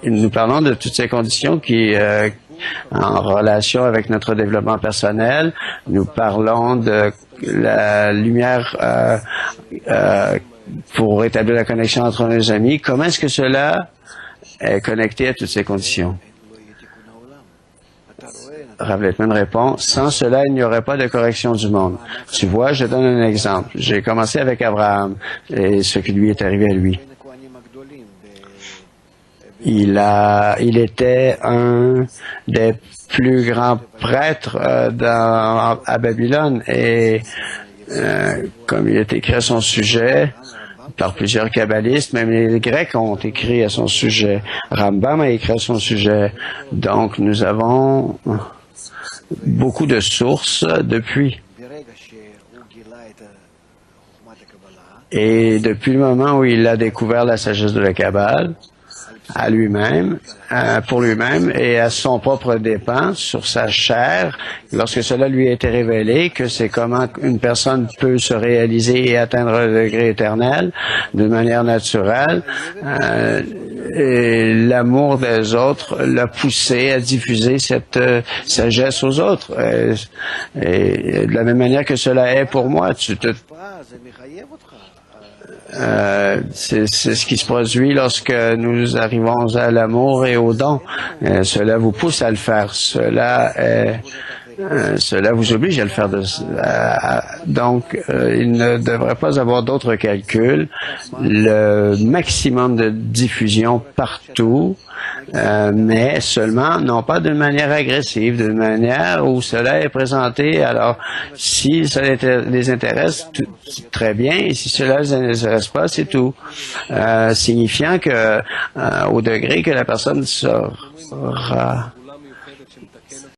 nous parlons de toutes ces conditions qui, en relation avec notre développement personnel, nous parlons de la lumière pour établir la connexion entre nos amis. Comment est-ce que cela est connecté à toutes ces conditions? Rav Leitman répond, sans cela, il n'y aurait pas de correction du monde. Tu vois, je donne un exemple. J'ai commencé avec Abraham et ce qui lui est arrivé à lui. Il était un des plus grands prêtres à Babylone et comme il est écrit à son sujet par plusieurs kabbalistes, même les Grecs ont écrit à son sujet. Rambam a écrit à son sujet. Donc nous avons beaucoup de sources depuis. Et depuis le moment où il a découvert la sagesse de la Kabbale, à lui-même, pour lui-même et à son propre dépens, sur sa chair, lorsque cela lui a été révélé, que c'est comment une personne peut se réaliser et atteindre le degré éternel de manière naturelle, et l'amour des autres l'a poussé à diffuser cette sagesse aux autres. Et de la même manière que cela est pour moi, c'est ce qui se produit lorsque nous arrivons à l'amour et au don. Cela vous pousse à le faire. Cela vous oblige à le faire. Donc, il ne devrait pas avoir d'autres calculs. Le maximum de diffusion partout, mais seulement, non pas d'une manière agressive, d'une manière où cela est présenté. Alors, si ça les intéresse, très bien, et si cela ne les intéresse pas, c'est tout. Signifiant que, au degré que la personne sera